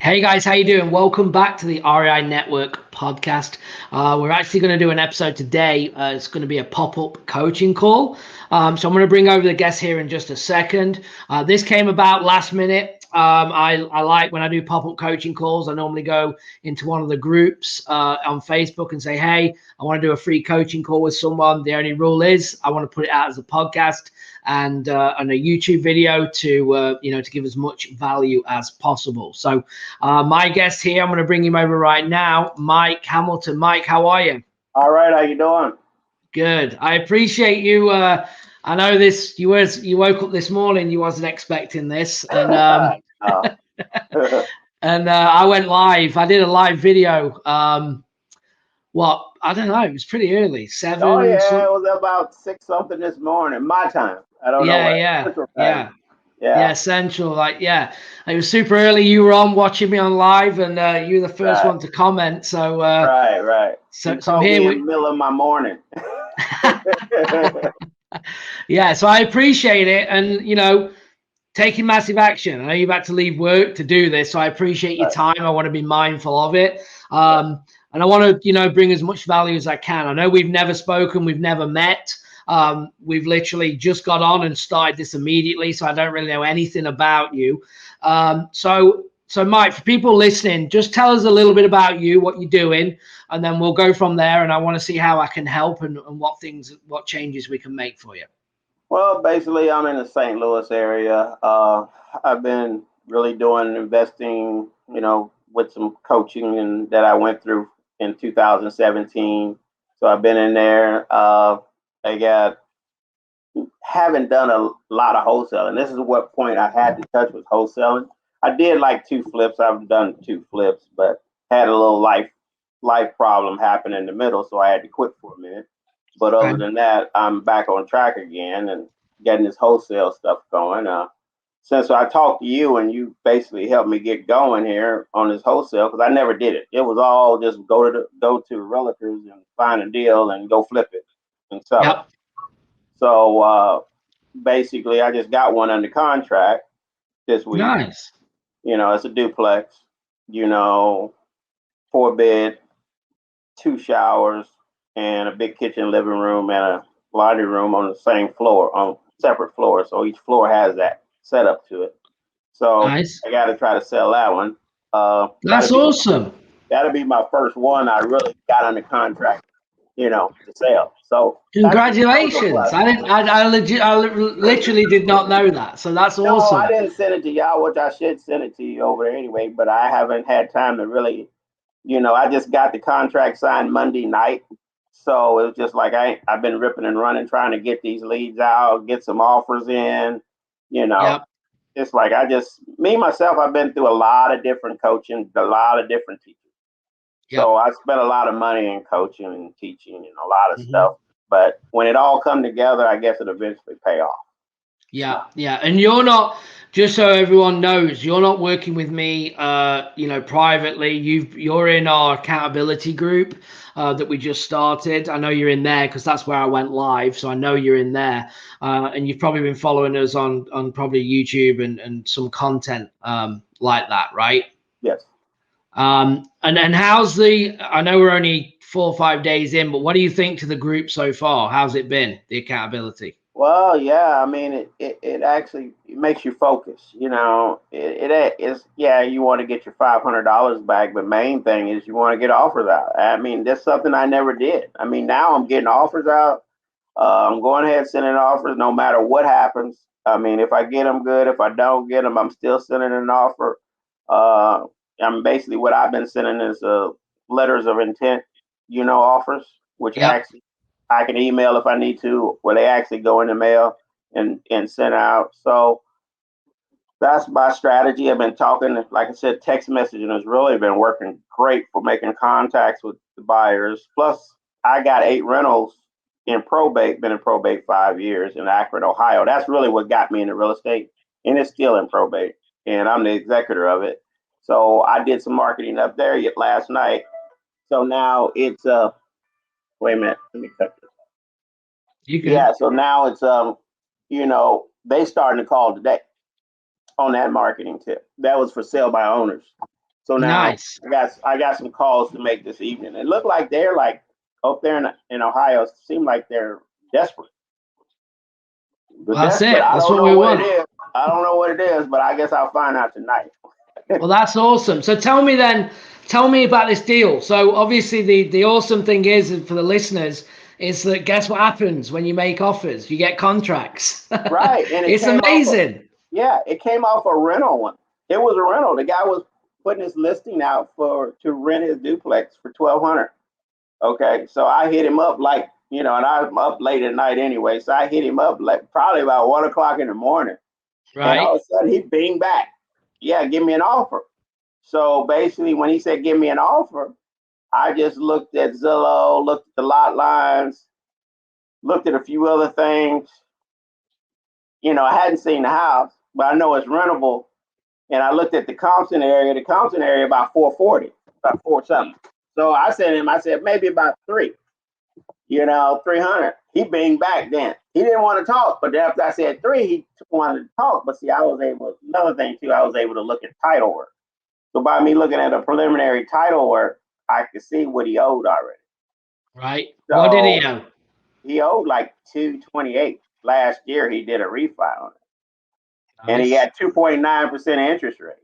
Hey guys, how you doing? Welcome back to the REI Network podcast. We're actually going to do an episode today. It's going to be a pop-up coaching call. So I'm going to bring over the guest here in just a second. This came about last minute. I like when I do pop-up coaching calls, I normally go into one of the groups on Facebook and say, hey, I want to do a free coaching call with someone. The only rule is I want to put it out as a podcast and a YouTube video to to give as much value as possible. So my guest here, I'm going to bring him over right now, Mike Hamilton. Mike, how are you? All right, how you doing? Good. I appreciate you. I know this. You woke up this morning. You wasn't expecting this, and and I went live. I did a live video. I don't know. It was pretty early. 7. Oh yeah, it was about 6 something this morning, my time. I don't know what. Yeah, Central. It was super early. You were on watching me on live, and you were the first one to comment. So right. So I'm here in the middle of my morning. Yeah, so I appreciate it, and taking massive action. I know you've had to leave work to do this, so I appreciate your time. I want to be mindful of it. And I want to, bring as much value as I can. I know we've never spoken, we've never met. We've literally just got on and started this immediately, so I don't really know anything about you. So Mike, for people listening, just tell us a little bit about you, what you're doing, and then we'll go from there. And I want to see how I can help and what changes we can make for you. Well, basically, I'm in the St. Louis area. I've been really doing investing, with some coaching that I went through in 2017. So I've been in there. Haven't done a lot of wholesaling. This is what point I had to touch with wholesaling. I did like 2 flips. I've done 2 flips, but had a little life problem happen in the middle, so I had to quit for a minute. But other than that, I'm back on track again and getting this wholesale stuff going. Since I talked to you and you basically helped me get going here on this wholesale, because I never did it. It was all just go to realtors and find a deal and go flip it and sell it. So basically, I just got one under contract this week. Nice. It's a duplex. 4-bed, 2 showers, and a big kitchen, living room, and a laundry room on the same floor, on separate floors. So each floor has that set up to it. So nice. I got to try to sell that one. That's awesome. That'll be my first one I really got under contract, to sell. So congratulations! I literally did not know that. So that's awesome. No, I didn't send it to y'all, which I should send it to you over there anyway. But I haven't had time to really, I just got the contract signed Monday night. So it was just like I've been ripping and running, trying to get these leads out, get some offers in, It's like myself, I've been through a lot of different coaching, a lot of different teachers. Yep. So I spent a lot of money in coaching and teaching and a lot of stuff. But when it all come together, I guess it eventually pay off. Yeah. And you're not, just so everyone knows, you're not working with me, privately. You're in our accountability group that we just started. I know you're in there because that's where I went live. So I know you're in there. And you've probably been following us on probably YouTube and some content like that, right? Yes. And how's I know we're only 4 or 5 days in, but what do you think to the group so far? How's it been, the accountability? Well, yeah, I mean, it actually makes you focus. It is, you want to get your $500 back, but main thing is you want to get offers out. I mean, that's something I never did. I mean, now I'm getting offers out. I'm going ahead sending offers no matter what happens. I mean, if I get them, good. If I don't get them, I'm still sending an offer. I'm basically what I've been sending is letters of intent, offers, which actually I can email if I need to, where they actually go in the mail and send out. So that's my strategy. I've been talking, like I said, text messaging has really been working great for making contacts with the buyers. Plus, I got 8 rentals in probate, been in probate 5 years in Akron, Ohio. That's really what got me into real estate, and it's still in probate, and I'm the executor of it. So I did some marketing up there last night. So now it's wait a minute, let me cut this. Yeah, so now it's they starting to call today on that marketing tip. That was for sale by owners. So now Nice. I got some calls to make this evening. It looked like they're like up there in Ohio. It seemed like they're desperate. But That's desperate. it. I That's don't what know we what it want. is. I don't know what it is, but I guess I'll find out tonight. Well, that's awesome. So tell me about this deal. So obviously the awesome thing is for the listeners is that guess what happens when you make offers? You get contracts. Right. And it It's came off of, amazing. yeah, it came off a rental one. It was a rental. The guy was putting his listing out to rent his duplex for 1,200. Okay. So I hit him up like, and I'm up late at night anyway. So I hit him up like probably about 1 o'clock in the morning. And all Right. of a sudden he binged back. Yeah, give me an offer. So basically when he said give me an offer, I just looked at Zillow, looked at the lot lines, looked at a few other things. I hadn't seen the house, but I know it's rentable. And I looked at the Compton area. The Compton area about 440, about four something. So I said to him, I said maybe about 300. He binged back then. He didn't want to talk, but after I said 3, he wanted to talk. But see, another thing too, I was able to look at title work. So by me looking at a preliminary title work, I could see what he owed already. Right. So What did he owe? he owed like 228. Last year he did a refi on it. Nice. And he had 2.9% interest rate.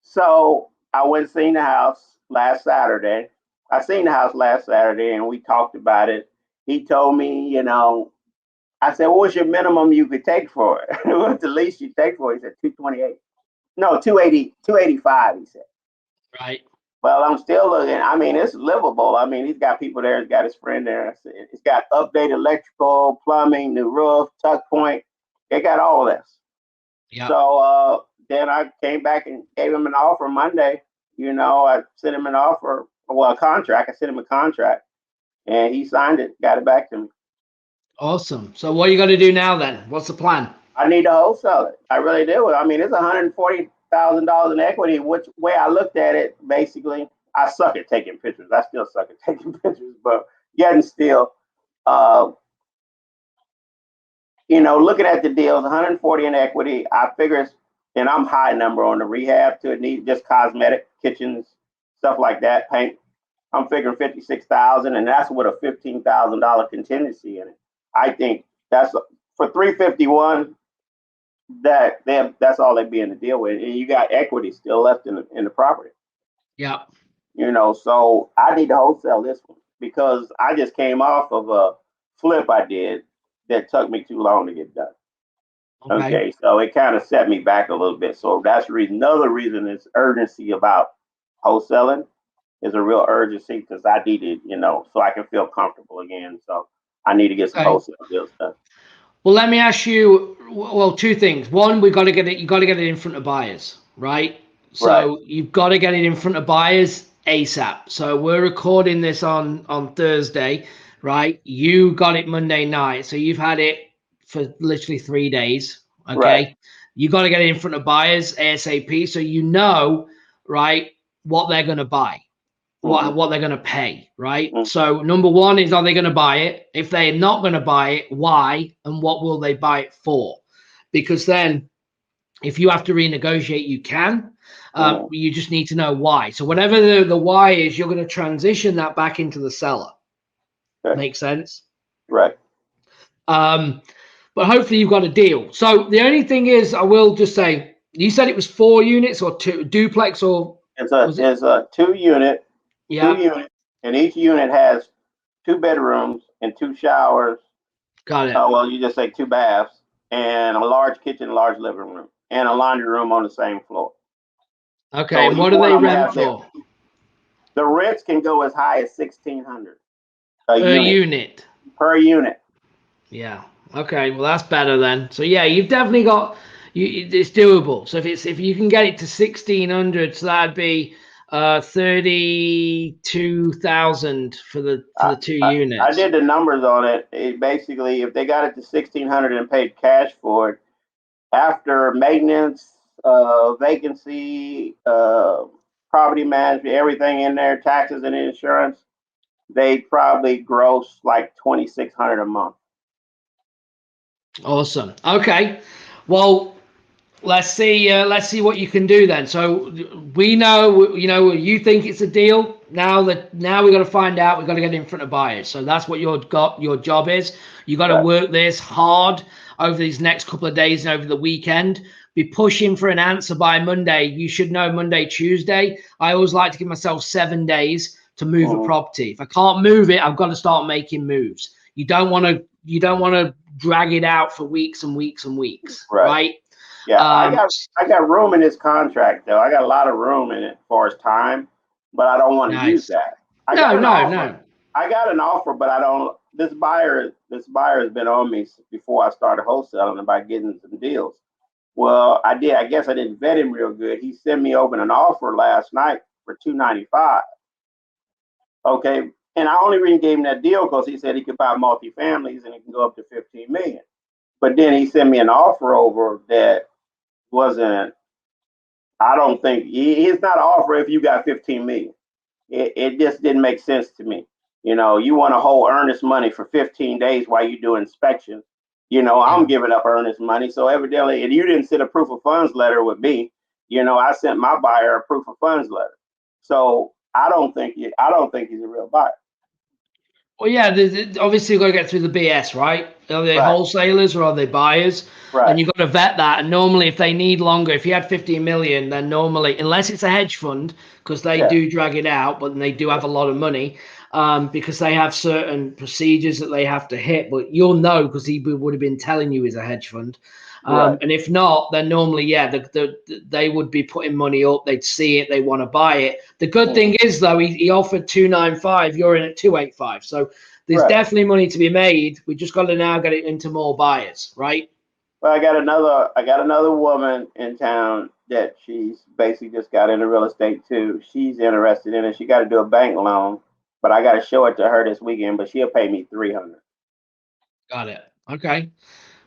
So I went and seen the house last Saturday. And we talked about it. He told me, I said, what's your minimum you could take for it? What's the least you take for it? He said 228. No, 285, he said. Right. Well, I'm still looking. I mean, it's livable. I mean, he's got people there. He's got his friend there. It's got updated electrical, plumbing, new roof, tuck point. They got all this. Yeah. So then I came back and gave him an offer Monday. I sent him an offer, well, a contract. I sent him a contract, and he signed it, got it back to me. Awesome. So what are you going to do now then? What's the plan? I need to wholesale it. I really do. I mean, it's $140,000 in equity. Which way I looked at it, basically, I suck at taking pictures. I still suck at taking pictures, but yet and still, looking at the deals, 140 in equity. I figure, and I'm high number on the rehab to it need just cosmetic kitchens, stuff like that, paint. I'm figuring 56,000, and that's with a $15,000 contingency in it. I think that's for 351. That's all they'd be in the deal with, and you got equity still left in the property. Yeah. So I need to wholesale this one because I just came off of a flip I did that took me too long to get done. Okay, so it kind of set me back a little bit. So that's the reason. Another reason is urgency about wholesaling is a real urgency because I need it, so I can feel comfortable again. So I need to get some wholesale deals done. Well, let me ask you, two things. One, you got to get it in front of buyers, right? So you've got to get it in front of buyers ASAP. So we're recording this on Thursday, right? You got it Monday night. So you've had it for literally 3 days. Okay. Right. You got to get it in front of buyers ASAP. So right, what they're going to buy. What they're going to pay, right? Mm-hmm. So number one is, are they going to buy it? If they're not going to buy it, why? And what will they buy it for? Because then if you have to renegotiate, you can. You just need to know why. So whatever the why is, you're going to transition that back into the seller. Okay. Make sense? Right. But hopefully you've got a deal. So the only thing is, I will just say, you said it was 4 units or 2 duplex or? It's a 2 unit. Yeah. 2 units, and each unit has 2 bedrooms and 2 showers. Got it. Well, you just say 2 baths and a large kitchen, large living room, and a laundry room on the same floor. Okay, so and what do they rent for? The rents can go as high as $1,600 per unit. Per unit. Yeah. Okay. Well, that's better then. So yeah, you've definitely got. It's doable. So if you can get it to 1,600, so that'd be 32,000 for the 2 units. I did the numbers on it. Basically, if they got it to 1,600 and paid cash for it, after maintenance, vacancy, property management, everything in there, taxes and insurance, they probably gross like 2,600 a month. Awesome. Okay. Well, let's see what you can do then. So we know, you think it's a deal. Now we got to find out. We got to get in front of buyers. So that's what your job is. You got to Right. work this hard over these next couple of days and over the weekend. Be pushing for an answer by Monday. You should know Monday, Tuesday. I always like to give myself 7 days to move a property. If I can't move it, I've got to start making moves. You don't want to drag it out for weeks and weeks and weeks, right? Yeah, I got room in this contract though. I got a lot of room in it as far as time, but I don't want to use that. I got an offer, but I don't. This buyer has been on me before I started wholesaling about getting some deals. Well, I did. I guess I didn't vet him real good. He sent me over an offer last night for $295. Okay, and I only really gave him that deal because he said he could buy multifamilies and it can go up to 15 million. But then he sent me an offer over that wasn't. I don't think he's not an offer if you got 15 million. It just didn't make sense to me. You want to hold earnest money for 15 days while you do inspection. I'm giving up earnest money. So evidently, and you didn't send a proof of funds letter with me. I sent my buyer a proof of funds letter. So I don't think he's a real buyer. Well, yeah, obviously you've got to get through the BS, right? Are they wholesalers or are they buyers? Right. And you've got to vet that. And normally, if they need longer, if you had 15 million, then normally, unless it's a hedge fund, because they do drag it out, but they do have a lot of money, because they have certain procedures that they have to hit. But you'll know because he would have been telling you he's a hedge fund. And if not, then normally, they would be putting money up. They'd see it. They want to buy it. The good thing is, though, he offered 295. You're in at 285. So there's definitely money to be made. We just got to now get it into more buyers, right? Well, I got another woman in town that she's basically just got into real estate too. She's interested in it. She got to do a bank loan, but I got to show it to her this weekend. But she'll pay me $300. Got it. Okay.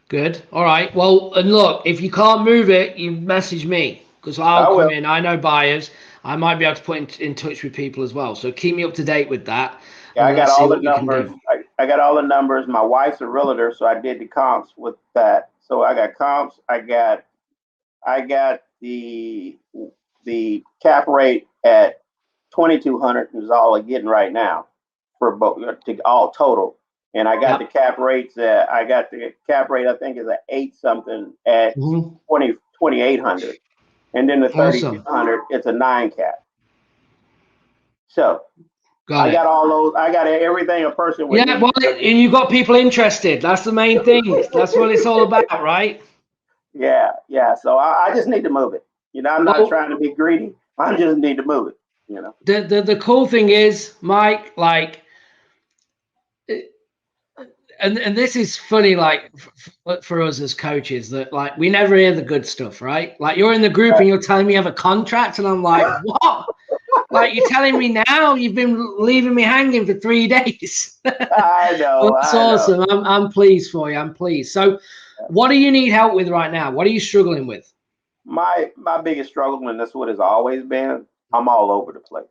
Good. All right. Well, and look, if you can't move it, you message me because I'll come in. I know buyers. I might be able to put in touch with people as well. So keep me up to date with that. Yeah, I got all the numbers. I got all the numbers. My wife's a realtor, so I did the comps with that. So I got comps. I got the cap rate at 2,200 is all I'm getting right now for both all total. And I got the cap rates I think is at 8 something at 2,800. And then the 3,200, it's a 9 cap. So I got all those. I got everything a person would need. Well, and you got people interested. That's the main thing. That's what it's all about, right? Yeah. So I just need to move it. I'm not trying to be greedy. I just need to move it. The cool thing is, Mike, like, and this is funny, like for us as coaches, that like we never hear the good stuff, right? Like you're in the group and you're telling me you have a contract, and I'm like, what? Like you're telling me now you've been leaving me hanging for 3 days. I know. That's awesome. I'm pleased for you. I'm pleased. So, what do you need help with right now? What are you struggling with? My biggest struggle, and that's what it's always been. I'm all over the place.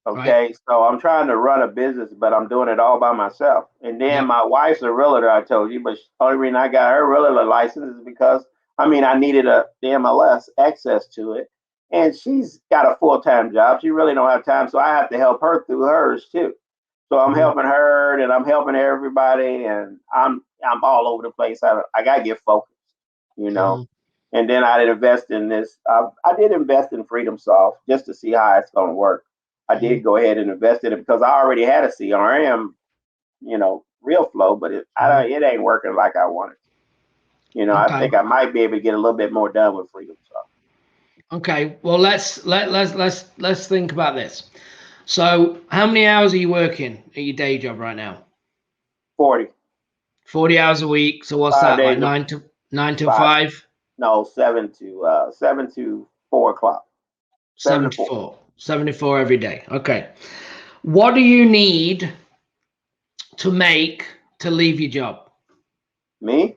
Okay, so I'm trying to run a business, but I'm doing it all by myself. And then my wife's a realtor, I told you, but the only reason I got her realtor license is because I needed the MLS access to it, and she's got a full-time job. She really don't have time, so I have to help her through hers too. So I'm helping her, and I'm helping everybody, and I'm all over the place. I gotta get focused, And then I did invest in this. I did invest in Freedom Soft just to see how it's gonna work. I did go ahead and invest in it because I already had a CRM, real flow, but it ain't working like I wanted to. I think I might be able to get a little bit more done with Freedom Soft. Okay, well let's think about this. So, how many hours are you working at your day job right now? 40. 40 hours a week. So what's that, like 9 to 5? No, 7 to 4 o'clock. 7 to 4. 7 to 4 every day. Okay. What do you need to make to leave your job? Me?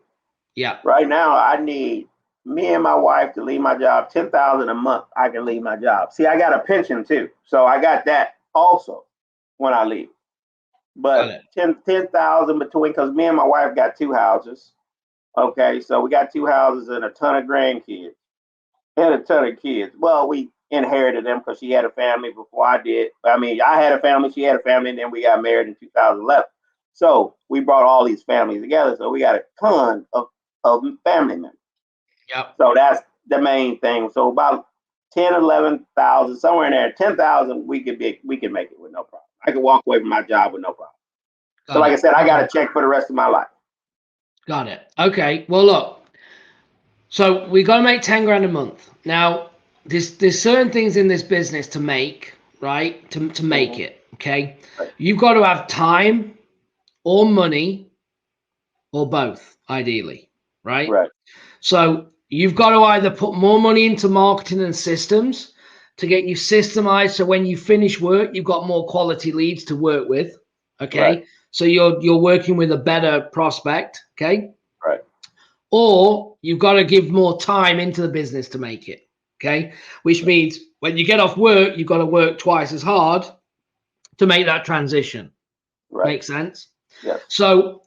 Yeah. Right now, I need me and my wife to leave my job. $10,000 a month. I can leave my job. See, I got a pension too, so I got that also when I leave. But 10,000 between, because me and my wife got 2 houses. Okay, so we got 2 houses and a ton of grandkids. Had a ton of kids. Well, we inherited them because she had a family before I did. I mean, I had a family, she had a family, and then we got married in 2011. So we brought all these families together. So we got a ton of family members. Yep. So that's the main thing. So about 10, 11,000, somewhere in there, 10,000, we could make it with no problem. I could walk away from my job with no problem. So like I said, I got a check for the rest of my life. Got it. Okay. Well, look. So we got to make 10 grand a month. Now, there's certain things in this business to make, right? To make it. Okay. Right. You've got to have time or money or both, ideally, right? Right. So you've got to either put more money into marketing and systems to get you systemized. So when you finish work, you've got more quality leads to work with. Okay. Right. So you're working with a better prospect. Okay. Right. Or you've got to give more time into the business to make it. Okay. Which means when you get off work, you've got to work twice as hard to make that transition. Right. Makes sense? Yes. So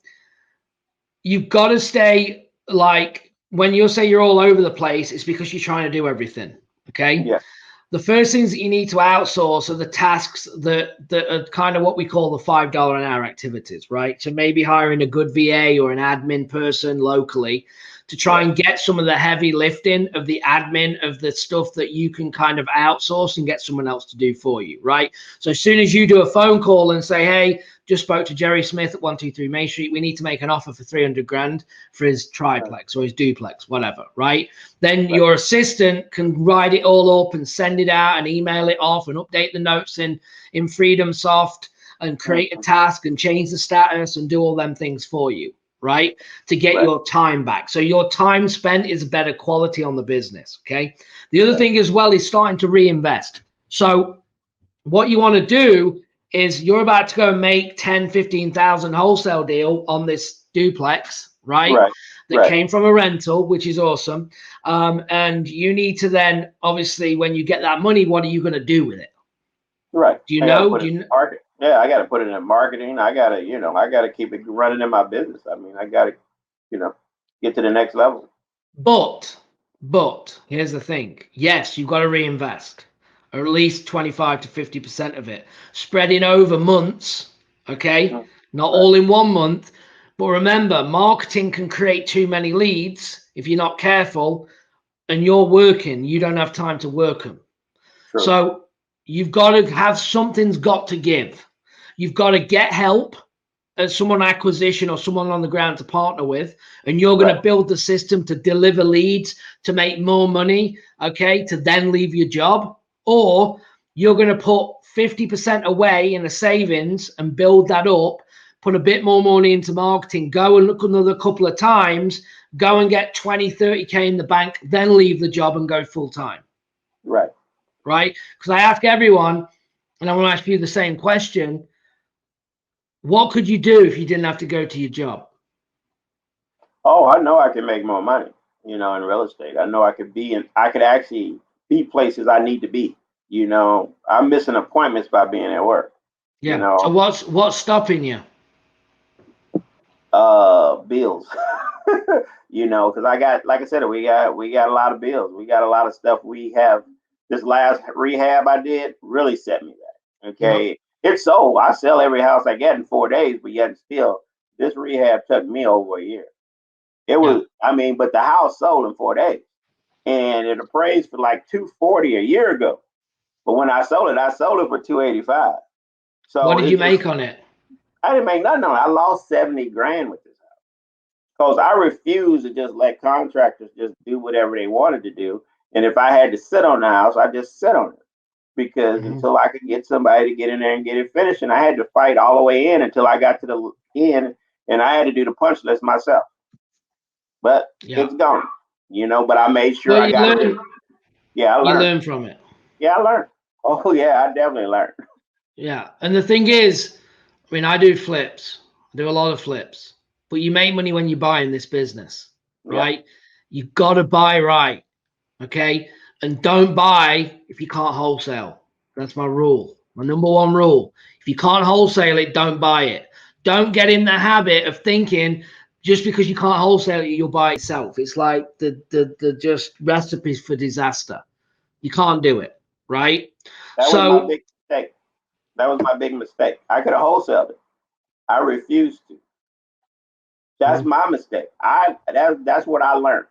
you've got to stay, like, when you say you're all over the place, it's because you're trying to do everything. Okay. Yeah. The first things that you need to outsource are the tasks that are kind of what we call the $5 an hour activities, right? So maybe hiring a good VA or an admin person locally to try and get some of the heavy lifting of the admin of the stuff that you can kind of outsource and get someone else to do for you, right? So as soon as you do a phone call and say, hey, just spoke to Jerry Smith at 123 Main Street, we need to make an offer for 300 grand for his triplex or his duplex, whatever, right? Then your assistant can write it all up and send it out and email it off and update the notes in Freedom Soft and create a task and change the status and do all them things for you, right? To get your time back. So your time spent is better quality on the business, okay? The other thing as well is starting to reinvest. So what you want to do is you're about to go and make 10, 15,000 wholesale deal on this duplex, right? That came from a rental, which is awesome. And you need to then, obviously, when you get that money, what are you going to do with it? Right. Do you know? Yeah, I got to put it in marketing. I got to keep it running in my business. I mean, I got to, get to the next level. But here's the thing. Yes, you've got to reinvest. Or at least 25 to 50% of it, spreading over months, okay? Not all in 1 month. But remember, marketing can create too many leads if you're not careful, and you're working, you don't have time to work them. True. So you've got to have something's got to give. You've got to get help as someone acquisition or someone on the ground to partner with, and you're going to build the system to deliver leads, to make more money, okay, to then leave your job. Or you're going to put 50% away in a savings and build that up, put a bit more money into marketing, go and look another couple of times, go and get 20, 30K in the bank, then leave the job and go full time. Right. Right? Because I ask everyone, and I want to ask you the same question. What could you do if you didn't have to go to your job? Oh, I know I can make more money, in real estate. I know I could actually be places I need to be. I'm missing appointments by being at work. Yeah. So what's stopping you? Bills. Because I got, like I said, we got a lot of bills. We got a lot of stuff. We have this last rehab I did really set me back. Okay. It's sold. I sell every house I get in 4 days, but yet still, this rehab took me over a year. It was, but the house sold in 4 days, and it appraised for like $240 a year ago. But when I sold it for $285. So what did you make on it? I didn't make nothing on it. I lost 70 grand with this house because I refuse to just let contractors just do whatever they wanted to do. And if I had to sit on the house, I just sit on it. Because until I could get somebody to get in there and get it finished, and I had to fight all the way in until I got to the end, and I had to do the punch list myself. But it's gone, But I made sure I got it. Yeah, I learned. You learned from it. Yeah, I learned. Oh yeah, I definitely learned. Yeah, and the thing is, I mean, I do flips. I do a lot of flips, but you make money when you buy in this business, right? You got to buy right, okay? And don't buy if you can't wholesale. That's my rule. My number one rule. If you can't wholesale it, don't buy it. Don't get in the habit of thinking just because you can't wholesale it, you'll buy it yourself. It's like the just recipes for disaster. You can't do it, right? That was my big mistake. That was my big mistake. I could have wholesaled it. I refused to. That's my mistake. That's what I learned.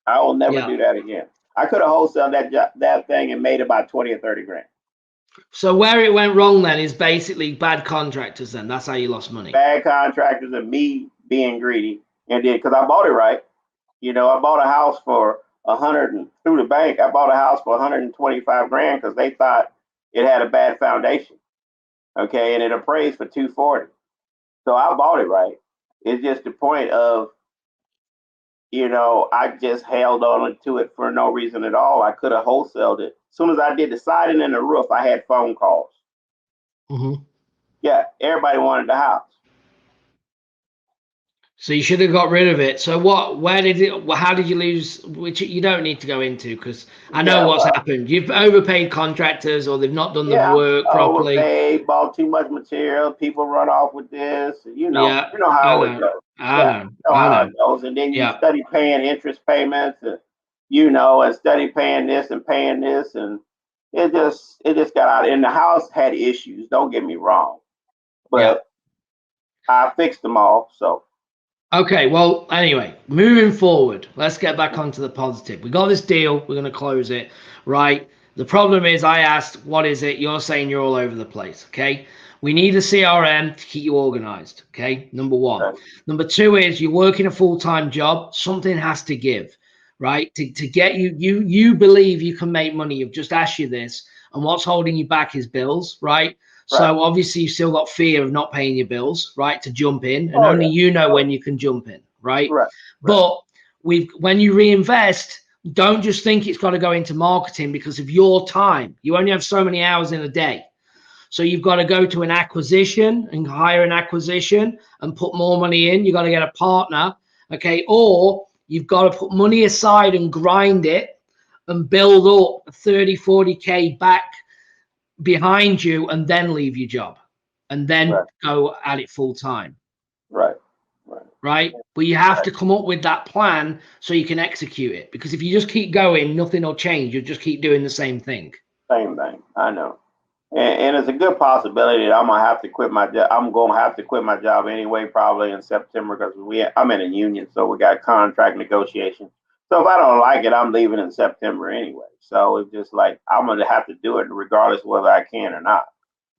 I will never do that again. I could have wholesaled that thing and made about 20 or 30 grand. So where it went wrong then is basically bad contractors. Then that's how you lost money. Bad contractors and me being greedy, and then because I bought it right, I bought a house for 100 and through the bank. I bought a house for 125 grand because they thought it had a bad foundation. Okay, and it appraised for 240. So I bought it right. It's just the point of, I just held on to it for no reason at all. I could have wholesaled it. As soon as I did the siding and the roof, I had phone calls. Yeah, everybody wanted the house. So you should have got rid of it. So how did you lose, which you don't need to go into because I know what's happened. You've overpaid contractors or they've not done the work properly. Overpaid, bought too much material. People run off with this. You know how it goes. I know how it goes. And then you study paying interest payments and, and study paying this and paying this. And it just got out. And the house had issues. Don't get me wrong. But I fixed them all. So. Okay, well, anyway, moving forward, let's get back onto the positive. We got this deal. We're going to close it, right? The problem is I asked, what is it? You're saying you're all over the place, okay? We need a CRM to keep you organized, okay? Number one. Okay. Number two is you're working a full-time job. Something has to give, right? To get you believe you can make money. You've just asked you this, and what's holding you back is bills, right? So obviously you've still got fear of not paying your bills, right? To jump in, and only you know when you can jump in, right? But when you reinvest, don't just think it's got to go into marketing because of your time. You only have so many hours in a day. So you've got to go to an acquisition and hire an acquisition and put more money in. You've got to get a partner, okay? Or you've got to put money aside and grind it and build up 30, 40K back behind you and then leave your job and then go at it full time. Right. But you have to come up with that plan so you can execute it, because if you just keep going, nothing will change. You'll just keep doing the same thing. Same thing. I know. And it's a good possibility that I'm going to have to quit my job. I'm going to have to quit my job anyway, probably in September, because I'm in a union. So we got contract negotiations. So if I don't like it, I'm leaving in September anyway. So it's just like I'm going to have to do it regardless of whether I can or not.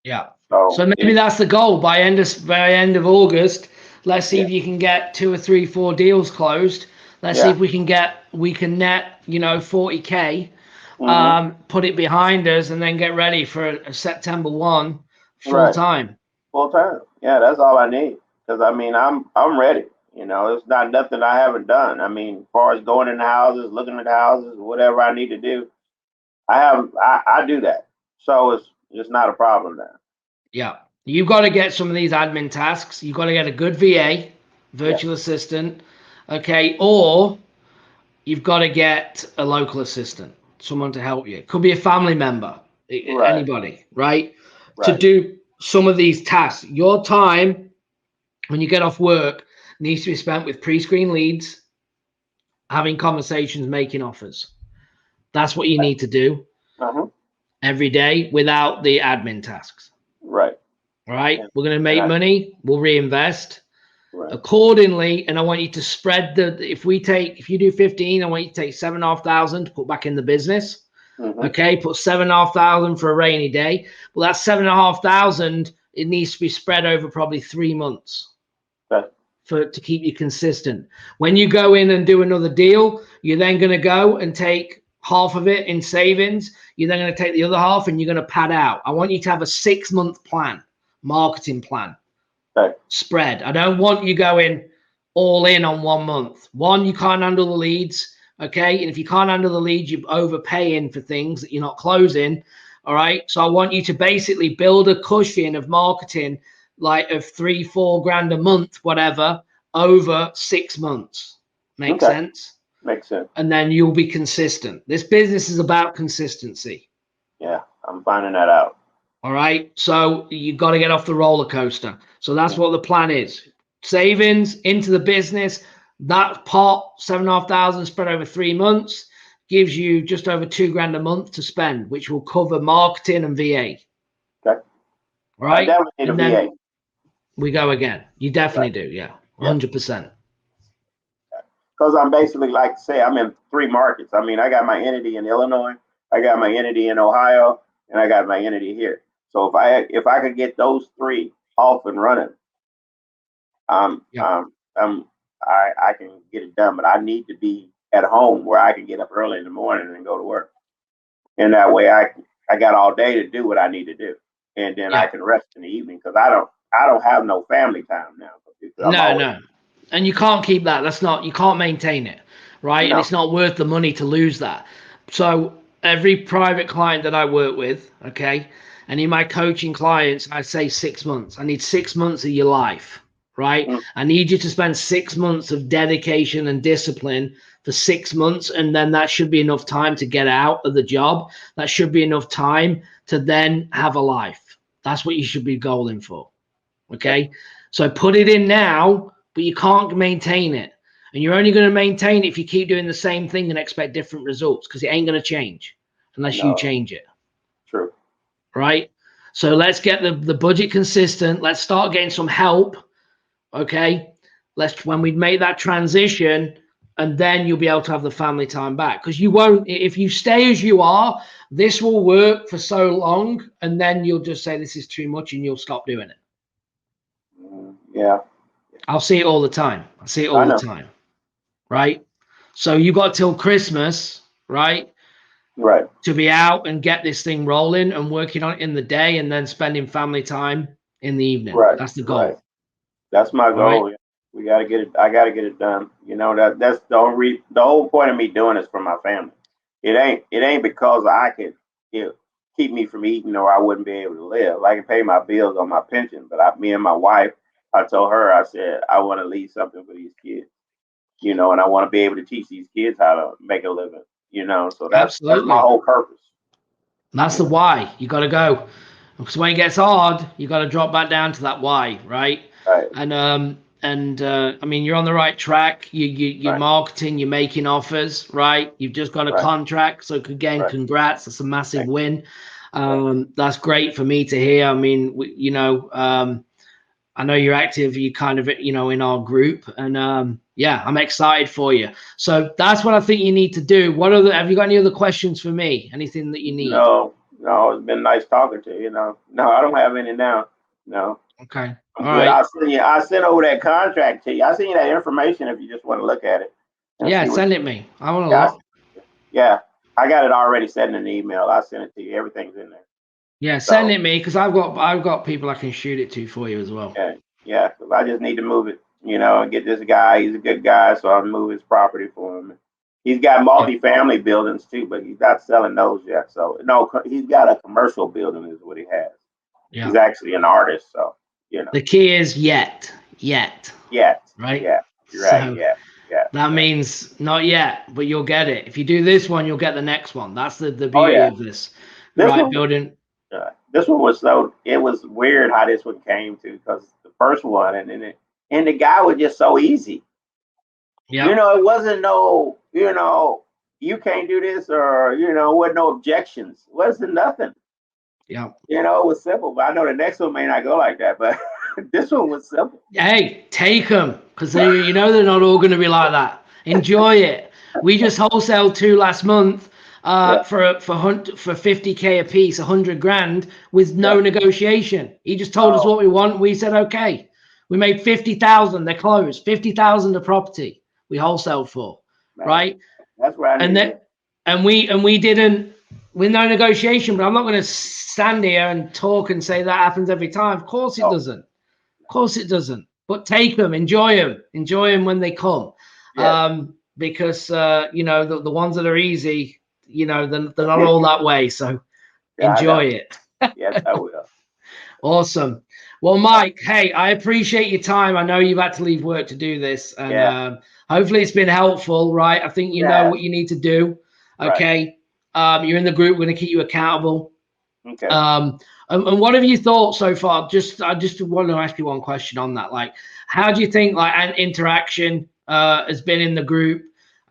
Yeah. So maybe that's the goal by end of August. Let's see if you can get 2 or 3, 4 deals closed. Let's see if we can net, 40K, put it behind us, and then get ready for a September 1 full time. Full time. Yeah, that's all I need. Because I'm ready. It's not nothing I haven't done. As far as going in the houses, looking at the houses, whatever I need to do, I do that. So it's not a problem now. Yeah. You've got to get some of these admin tasks. You've got to get a good VA, virtual assistant, okay? Or you've got to get a local assistant, someone to help you. It could be a family member, anybody, right? To do some of these tasks. Your time, when you get off work, needs to be spent with pre-screen leads, having conversations, making offers. That's what you need to do every day without the admin tasks. Right? We're going to make money. We'll reinvest accordingly. And I want you to spread if you do 15, I want you to take 7,500 to put back in the business. Okay. Put 7,500 for a rainy day. Well, that's 7,500. It needs to be spread over probably 3 months to keep you consistent. When you go in and do another deal, you're then going to go and take half of it in savings. You're then going to take the other half and you're going to pad out. I want you to have a 6-month plan. Marketing plan spread. I don't want you going all in on 1 month. One, you can't handle the leads, okay? And if you can't handle the leads, you're overpaying for things that you're not closing. All right. So I want you to basically build a cushion of marketing, like of 3-4 grand a month, whatever, over 6 months. Make sense? Makes sense. And then you'll be consistent. This business is about consistency. Yeah, I'm finding that out. All right. So you've got to get off the roller coaster. So that's what the plan is. savings into the business. That pot, 7,500 spread over 3 months, gives you just over $2,000 a month to spend, which will cover marketing and VA. Okay. Right? I definitely need and a then VA. we go again. You definitely Right. do. Yeah. 100%. Because I'm basically, like I say, I'm in 3 markets. I mean, I got my entity in Illinois, I got my entity in Ohio, and I got my entity here. So if I could get those 3 off and running, I can get it done. But I need to be at home where I can get up early in the morning and go to work. And that way I got all day to do what I need to do. And then I can rest in the evening, because I don't have no family time now. No. And you can't keep that. You can't maintain it, right? And it's not worth the money to lose that. So every private client that I work with, okay, and in my coaching clients, I say 6 months. I need 6 months of your life, right? I need you to spend 6 months of dedication and discipline for 6 months. And then that should be enough time to get out of the job. That should be enough time to then have a life. That's what you should be goaling for. Okay. So put it in now, but you can't maintain it. And you're only going to maintain it if you keep doing the same thing and expect different results, because it ain't going to change unless you change it. True. Right? So let's get the budget consistent. Let's start getting some help. Okay. When we make that transition, and then you'll be able to have the family time back. Because you won't, if you stay as you are, this will work for so long, and then you'll just say this is too much and you'll stop doing it. Yeah. I'll see it all the time. I see it all the time. Right? So you got till Christmas, right? Right. To be out and get this thing rolling and working on it in the day, and then spending family time in the evening. Right. That's the goal. Right. That's my goal. Right? We got to get it. I got to get it done. You know, that's the whole point of me doing this for my family. It ain't because I could, keep me from eating, or I wouldn't be able to live. I can pay my bills on my pension, but me and my wife, I told her, I said, I want to leave something for these kids, and I want to be able to teach these kids how to make a living, so that's my whole purpose. That's the why. You got to go, because when it gets hard, you got to drop back down to that why, right? Right. And I mean, you're on the right track. You're marketing, you're making offers, right? You've just got a contract. So again, congrats. That's a massive win. That's great for me to hear. I mean, I know you're active. You kind of, in our group, and I'm excited for you. So that's what I think you need to do. Have you got any other questions for me? Anything that you need? No, it's been nice talking to you. No, I don't have any now. No. Okay. All right. I'll send over that contract to you. I'll send you that information if you just want to look at it. Yeah, send it me. I want to look. Yeah, I got it already sent in an email. I'll send it to you. Everything's in there. Yeah, send it me, because I've got people I can shoot it to for you as well. Yeah. Because I just need to move it, and get this guy. He's a good guy, so I'll move his property for him. He's got multi-family buildings too, but he's not selling those yet. So no, he's got a commercial building is what he has. Yeah. He's actually an artist, so The key is yet. Right? Yeah. You're right. Yeah. That means not yet, but you'll get it. If you do this one, you'll get the next one. That's the beauty of this. Building. This one was it was weird how this one came to, because the first one and the guy was just so easy. Yeah. It wasn't no, you can't do this, or, wasn't no objections. Wasn't nothing. Yeah. It was simple. But I know the next one may not go like that, but this one was simple. Hey, take them, because they're not all going to be like that. Enjoy it. We just wholesaled 2 last month for $50K a piece, $100,000 with no negotiation. He just told us what we want. We said okay. We made $50,000. They're closed. $50,000 a property. We wholesaled for, right? That's right. And we didn't, with no negotiation. But I'm not going to stand here and talk and say that happens every time. Of course it doesn't. Of course it doesn't. But take them, enjoy them when they come. Yes. Because the ones that are easy, they're not all that way. So enjoy it. Yes, I will. Awesome. Well, Mike, hey, I appreciate your time. I know you've had to leave work to do this, and hopefully it's been helpful, right? I think you know what you need to do. Okay. Right. You're in the group. We're going to keep you accountable. Okay. And what have you thought so far? I just want to ask you one question on that. Like, how do you think like an interaction has been in the group?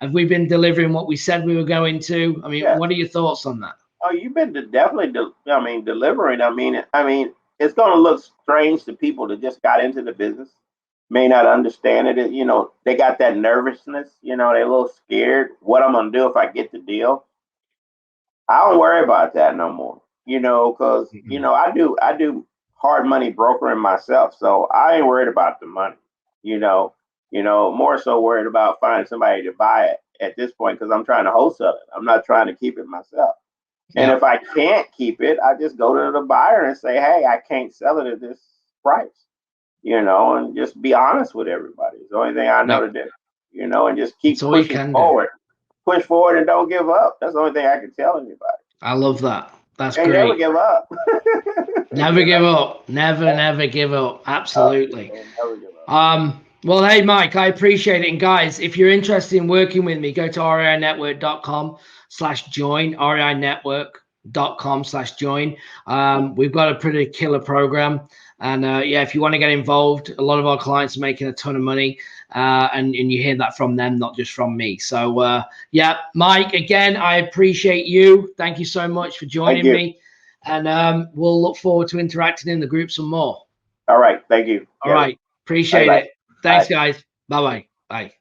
Have we been delivering what we said we were going to? I mean, Yeah. what are your thoughts on that? Oh, you've been definitely, delivering. It's going to look strange to people that just got into the business, may not understand it. They got that nervousness. They're a little scared. What I'm going to do if I get the deal? I don't worry about that no more. Because I do hard money brokering myself, so I ain't worried about the money. You know, more so worried about finding somebody to buy it at this point because I'm trying to wholesale it. I'm not trying to keep it myself. And Yeah. if I can't keep it, I just go to the buyer and say, hey, I can't sell it at this price, and just be honest with everybody. It's the only thing I know to Yep. do, and just keep That's all you pushing can do. forward. Push forward and don't give up. That's the only thing I can tell anybody. I love that. That's And never great. give up. Never give up. Never give up. Absolutely. Never give up. Well, hey, Mike, I appreciate it. And guys, if you're interested in working with me, go to reinetwork.com/join, reinetwork.com/join. We've got a pretty killer program. And yeah, if you want to get involved, a lot of our clients are making a ton of money. And you hear that from them, not just from me. So, yeah, Mike, again, I appreciate you. Thank you so much for joining me. And we'll look forward to interacting in the group some more. All right. Thank you. All right. Appreciate it. Thanks, guys. Bye-bye. Bye.